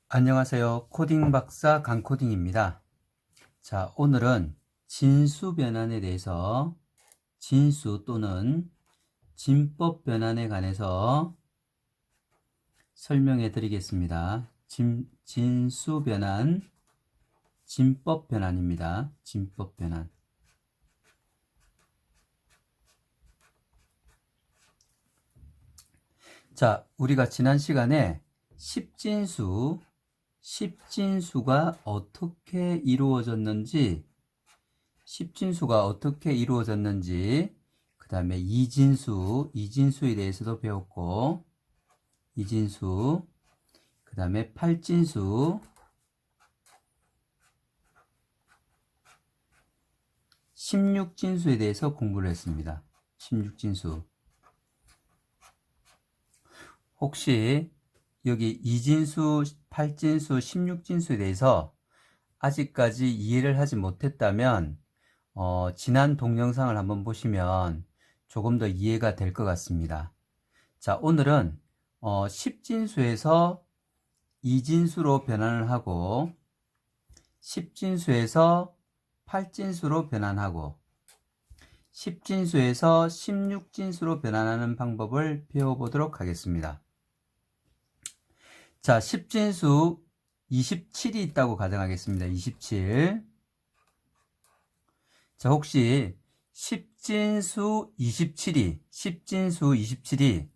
안녕하세요. 코딩 박사 강코딩입니다. 자, 오늘은 진수 변환에 대해서 진수 또는 진법 변환에 관해서 설명해 드리겠습니다. 진수 변환, 진법 변환입니다. 진법 변환. 자, 우리가 지난 시간에 십진수가 어떻게 이루어졌는지, 그 다음에 이진수에 대해서도 배웠고, 그 다음에 팔진수, 16진수에 대해서 공부를 했습니다. 16진수. 혹시 여기 이진수, 팔진수, 16진수에 대해서 아직까지 이해를 하지 못했다면 지난 동영상을 한번 보시면 조금 더 이해가 될 것 같습니다. 자, 오늘은 10진수에서 이진수로 변환을 하고 10진수에서 8진수로 변환하고 10진수에서 16진수로 변환하는 방법을 배워보도록 하겠습니다. 자, 10진수 27이 있다고 가정하겠습니다. 27. 자, 혹시 10진수 27이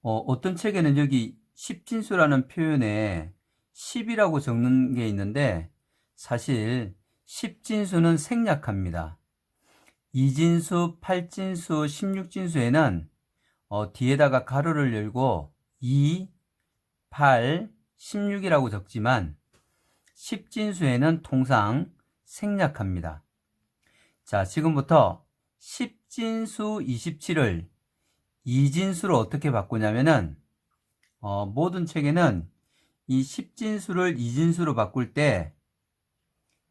어떤 책에는 여기 10진수라는 표현에 10이라고 적는 게 있는데 사실 10진수는 생략합니다. 2진수, 8진수, 16진수에는 뒤에다가 가로를 열고 2, 8, 16이라고 적지만 10진수에는 통상 생략합니다. 자, 지금부터 10진수 27을 이진수로 어떻게 바꾸냐면은 모든 책에는 이 10진수를 이진수로 바꿀 때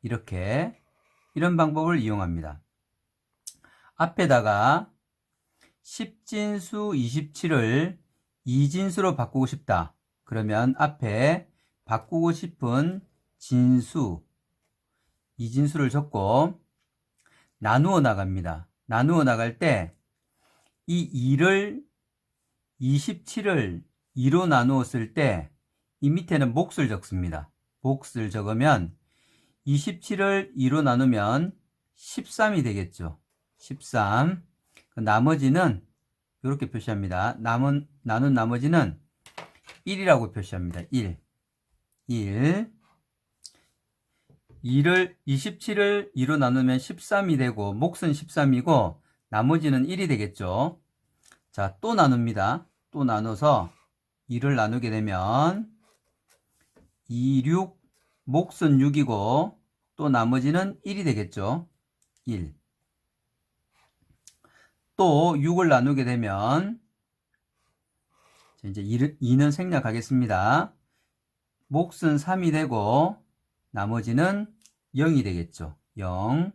이런 방법을 이용합니다. 앞에다가 10진수 27을 이진수로 바꾸고 싶다. 그러면 앞에 바꾸고 싶은 이진수를 적고 나누어 나갑니다. 나누어 나갈 때 이 27을 2로 나누었을 때 이 밑에는 몫을 적습니다. 몫을 적으면 27을 2로 나누면 13이 되겠죠. 13. 나머지는 이렇게 표시합니다. 나눈 나머지는 1이라고 표시합니다. 1. 27을 2로 나누면 13이 되고 몫은 13이고 나머지는 1이 되겠죠. 자, 또 나눕니다. 또 나눠서 2를 나누게 되면 2, 6, 몫은 6이고 또 나머지는 1이 되겠죠. 1. 또 6을 나누게 되면 이제 2는 생략하겠습니다. 몫은 3이 되고 나머지는 0이 되겠죠. 0.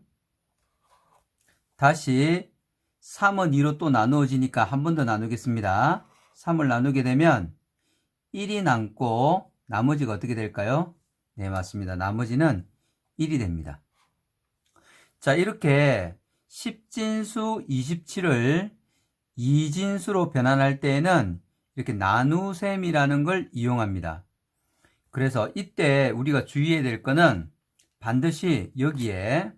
다시 3은 2로 또 나누어지니까 한 번 더 나누겠습니다. 3을 나누게 되면 1이 남고 나머지가 어떻게 될까요? 네, 맞습니다. 나머지는 1이 됩니다. 자, 이렇게 10진수 27을 이진수로 변환할 때에는 이렇게 나누셈이라는 걸 이용합니다. 그래서 이때 우리가 주의해야 될 거는 반드시 여기에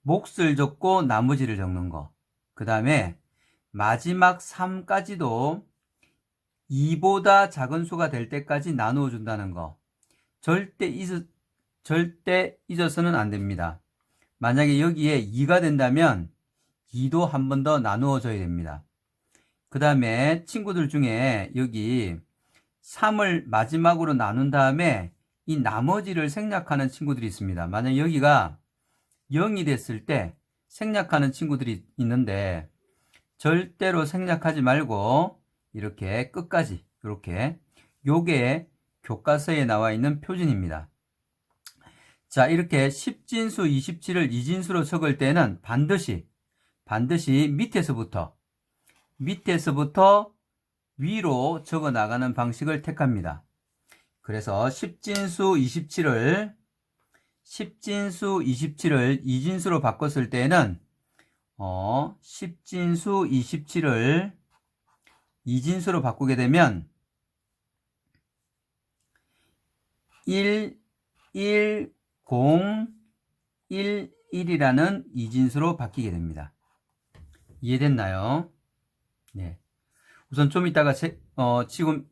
몫을 적고 나머지를 적는 거. 그 다음에 마지막 3까지도 2보다 작은 수가 될 때까지 나누어 준다는 거. 절대 잊어서는 안 됩니다. 만약에 여기에 2가 된다면 2도 한 번 더 나누어 줘야 됩니다. 그 다음에 친구들 중에 여기 3을 마지막으로 나눈 다음에 이 나머지를 생략하는 친구들이 있습니다. 만약 여기가 0이 됐을 때 생략하는 친구들이 있는데 절대로 생략하지 말고 이렇게 끝까지 요게 교과서에 나와 있는 표준입니다. 자, 이렇게 10진수 27을 이진수로 적을 때는 반드시 밑에서부터 위로 적어 나가는 방식을 택합니다. 그래서 10진수 27을 이진수로 바꿨을 때는 10진수 27을 이진수로 바꾸게 되면 1, 1, 0, 1, 1이라는 이진수로 바뀌게 됩니다. 이해됐나요? 네. 우선 좀 이따가 지금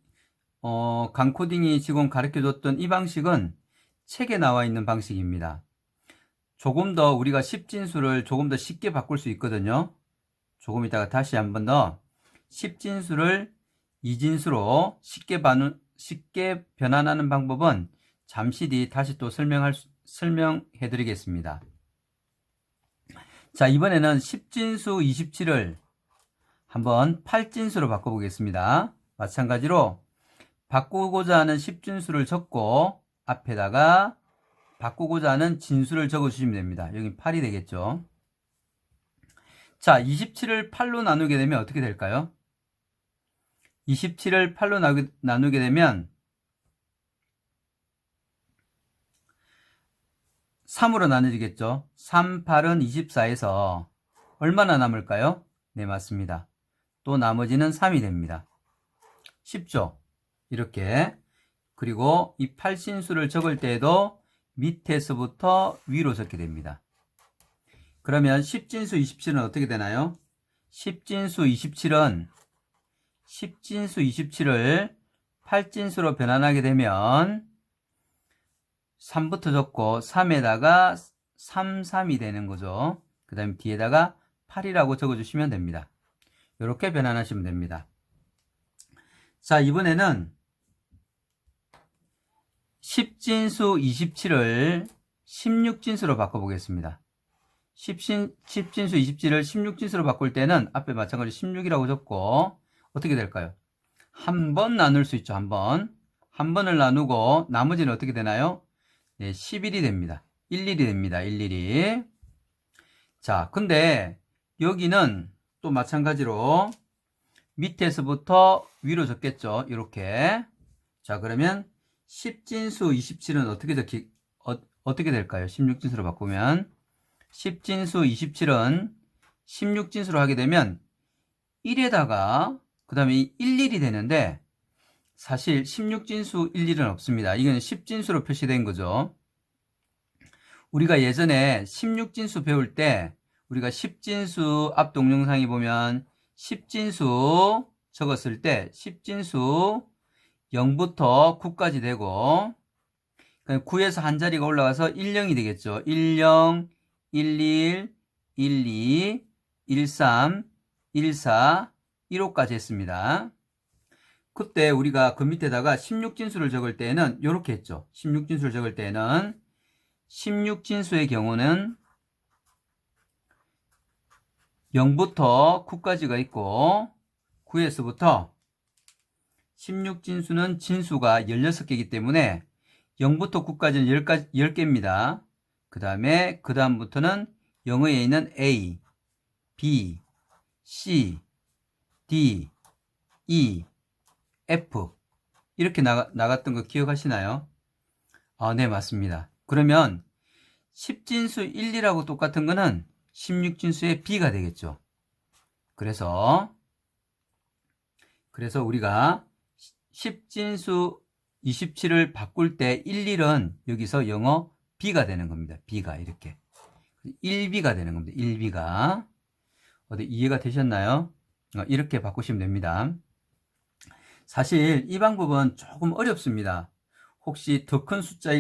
강코딩이 지금 가르쳐줬던 이 방식은 책에 나와 있는 방식입니다. 조금 더 우리가 10진수를 조금 더 쉽게 바꿀 수 있거든요. 조금 이따가 다시 한번 더 10진수를 이진수로 쉽게 변환하는 방법은 잠시 뒤 다시 또 설명해 드리겠습니다. 자, 이번에는 10진수 27을 한번 8진수로 바꿔보겠습니다. 마찬가지로 바꾸고자 하는 10진수를 적고 앞에다가 바꾸고자 하는 진수를 적어주시면 됩니다. 여기 8이 되겠죠. 자, 27을 8로 나누게 되면 어떻게 될까요? 27을 8로 나누게 되면 3으로 나눠지겠죠. 3, 8은 24에서 얼마나 남을까요? 네, 맞습니다. 또 나머지는 3이 됩니다. 쉽죠? 이렇게. 그리고 이 8진수를 적을 때에도 밑에서부터 위로 적게 됩니다. 그러면 10진수 27은 어떻게 되나요? 10진수 27을 8진수로 변환하게 되면 3부터 적고 3에다가 3, 3이 되는 거죠. 그 다음에 뒤에다가 8이라고 적어주시면 됩니다. 이렇게 변환하시면 됩니다. 자, 이번에는 10진수 27을 16진수로 바꿔보겠습니다. 10진수 27을 16진수로 바꿀 때는 앞에 마찬가지로 16이라고 적고 어떻게 될까요? 한 번 나눌 수 있죠. 한 번을 나누고 나머지는 어떻게 되나요? 네, 11이 됩니다. 11이 됩니다. 11이. 자, 근데 여기는 또 마찬가지로 밑에서부터 위로 적겠죠. 이렇게. 자, 그러면 10진수 27은 어떻게 될까요? 16진수로 바꾸면 10진수 27은 16진수로 하게 되면 1에다가 그 다음에 11이 되는데 사실 16진수 11은 없습니다. 이건 10진수로 표시된 거죠. 우리가 예전에 16진수 배울 때 우리가 10진수 앞 동영상에 보면 10진수 적었을 때 10진수 0부터 9까지 되고 9에서 한 자리가 올라가서 10이 되겠죠. 10, 11, 12, 13, 14, 15까지 했습니다. 그때 우리가 그 밑에다가 16진수를 적을 때는 이렇게 했죠. 16진수를 적을 때는 16진수의 경우는 0부터 9까지가 있고 9에서부터 16진수는 진수가 16개이기 때문에 0부터 9까지는 10개입니다. 그 다음부터는 영어에 있는 A, B, C, D, E, F 이렇게 나갔던 거 기억하시나요? 아, 네, 맞습니다. 그러면 10진수 1, 2라고 똑같은 거는 16진수의 B가 되겠죠. 그래서 우리가 10진수 27을 바꿀 때 1, 1은 여기서 영어 B가 되는 겁니다. B가 이렇게 1B가 되는 겁니다. 1B가 어디 이해가 되셨나요? 이렇게 바꾸시면 됩니다. 사실 이 방법은 조금 어렵습니다. 혹시 더 큰 숫자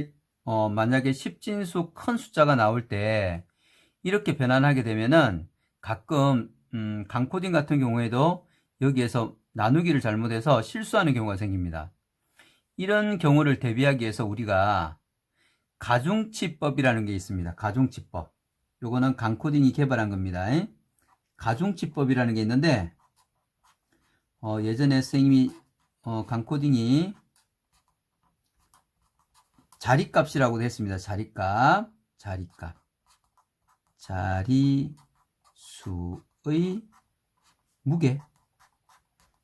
만약에 10진수 큰 숫자가 나올 때 이렇게 변환하게 되면은 가끔 강코딩 같은 경우에도 여기에서 나누기를 잘못해서 실수하는 경우가 생깁니다. 이런 경우를 대비하기 위해서 우리가 가중치법이라는 게 있습니다. 가중치법. 요거는 강코딩이 개발한 겁니다. 가중치법이라는 게 있는데 예전에 선생님이 강코딩이 자리값이라고도 했습니다. 자리수의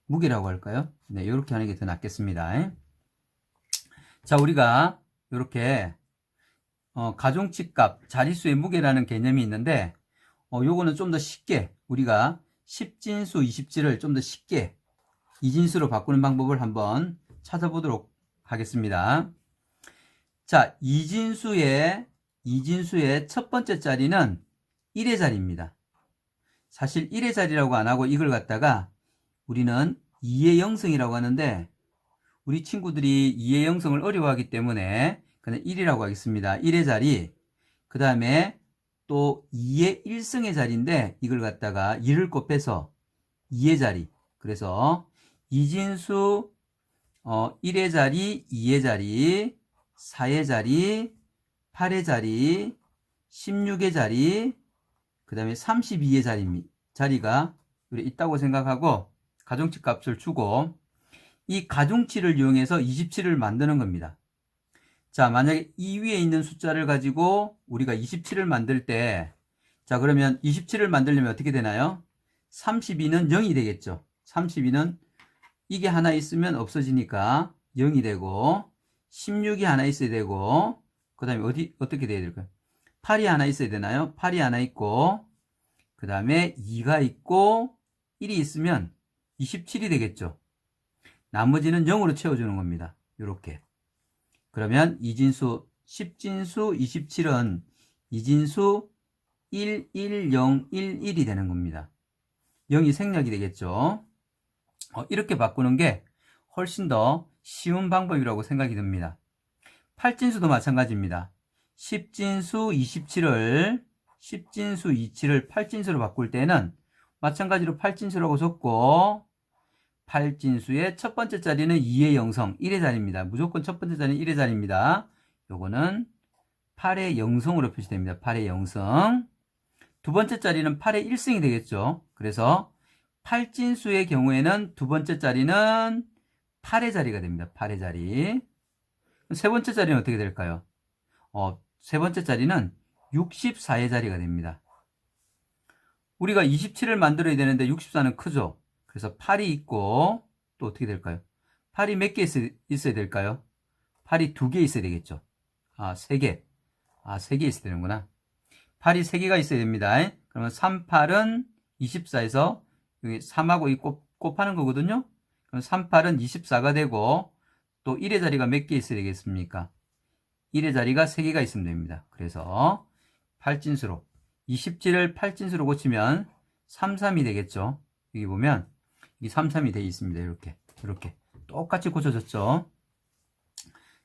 무게라고 할까요? 네, 이렇게 하는 게 더 낫겠습니다. 자, 우리가 이렇게 가중치 값, 자릿수의 무게라는 개념이 있는데 요거는 좀 더 쉽게 우리가 10진수 27을 좀 더 쉽게 이진수로 바꾸는 방법을 한번 찾아보도록 하겠습니다. 자, 이진수의 첫 번째 자리는 1의 자리입니다. 사실 1의 자리라고 안 하고 이걸 갖다가 우리는 2의 영성이라고 하는데 우리 친구들이 2의 영성을 어려워하기 때문에 그냥 1이라고 하겠습니다. 1의 자리, 그 다음에 또 2의 1승의 자리인데 이걸 갖다가 2를 곱해서 2의 자리, 그래서 이진수 1의 자리, 2의 자리, 4의 자리, 8의 자리, 16의 자리, 그 다음에 32의 자리가 있다고 생각하고 가중치 값을 주고 이 가중치를 이용해서 27을 만드는 겁니다. 자, 만약에 이 위에 있는 숫자를 가지고 우리가 27을 만들 때, 자, 그러면 27을 만들려면 어떻게 되나요? 32는 0이 되겠죠. 32는 이게 하나 있으면 없어지니까 0이 되고, 16이 하나 있어야 되고, 그 다음에 어떻게 돼야 될까요? 8이 하나 있어야 되나요? 8이 하나 있고, 그 다음에 2가 있고, 1이 있으면 27이 되겠죠. 나머지는 0으로 채워주는 겁니다. 이렇게. 그러면 이진수 10진수 27은 이진수 1, 1, 0, 1, 1이 되는 겁니다. 0이 생략이 되겠죠. 이렇게 바꾸는 게 훨씬 더 쉬운 방법이라고 생각이 듭니다. 8진수도 마찬가지입니다. 10진수 27을 8진수로 바꿀 때는 마찬가지로 8진수라고 적고, 8진수의 첫 번째 자리는 2의 영성, 1의 자리입니다. 무조건 첫 번째 자리는 1의 자리입니다. 요거는 8의 영성으로 표시됩니다. 8의 영성. 두 번째 자리는 8의 1승이 되겠죠. 그래서 8진수의 경우에는 두 번째 자리는 8의 자리가 됩니다. 8의 자리. 세 번째 자리는 어떻게 될까요? 세 번째 자리는 64의 자리가 됩니다. 우리가 27을 만들어야 되는데 64는 크죠. 그래서 8이 있고 또 어떻게 될까요? 8이 몇 개 있어야 될까요? 8이 2개 있어야 되겠죠. 3개. 3개 있어야 되는구나. 8이 3개가 있어야 됩니다. 그러면 3, 8은 24에서 여기 3하고 곱하는 거거든요. 그럼 3, 8은 24가 되고 또 1의 자리가 몇 개 있어야 되겠습니까? 1의 자리가 3개가 있으면 됩니다. 그래서 8진수로 27을 8진수로 고치면 33이 되겠죠. 여기 보면 이 33이 되어 있습니다. 이렇게 똑같이 고쳐졌죠.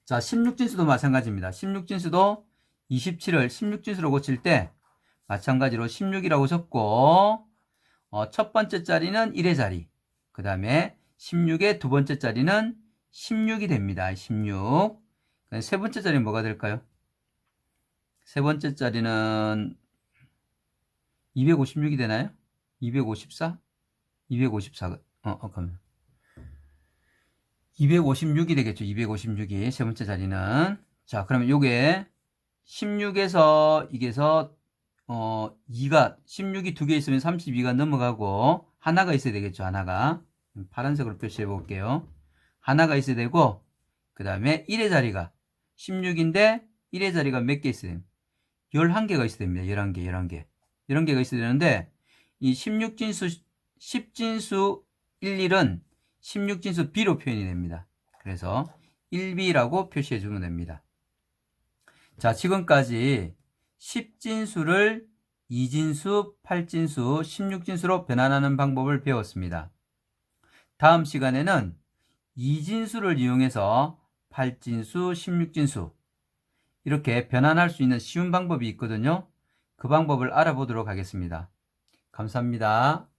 자, 16진수도 마찬가지입니다. 16진수도 27을 16진수로 고칠 때 마찬가지로 16이라고 적고 첫 번째 자리는 1의 자리, 그 다음에 16의 두 번째 자리는 16이 됩니다. 16. 세 번째 자리는 뭐가 될까요? 세 번째 자리는 256이 되나요? 254? 254, 그러면 256이 되겠죠. 256이 세 번째 자리는. 자, 그러면 요게 16에서 이게서 16이 두 개 있으면 32가 넘어가고 하나가 있어야 되겠죠. 하나가. 파란색으로 표시해 볼게요. 하나가 있어야 되고 그 다음에 1의 자리가 16인데 1의 자리가 몇 개 있어야 됩니다. 11개가 있어야 됩니다. 11개가 있어야 되는데 이 10진수 11은 16진수 B로 표현이 됩니다. 그래서 1B라고 표시해 주면 됩니다. 자, 지금까지 10진수를 2진수, 8진수, 16진수로 변환하는 방법을 배웠습니다. 다음 시간에는 2진수를 이용해서 8진수, 16진수 이렇게 변환할 수 있는 쉬운 방법이 있거든요. 그 방법을 알아보도록 하겠습니다. 감사합니다.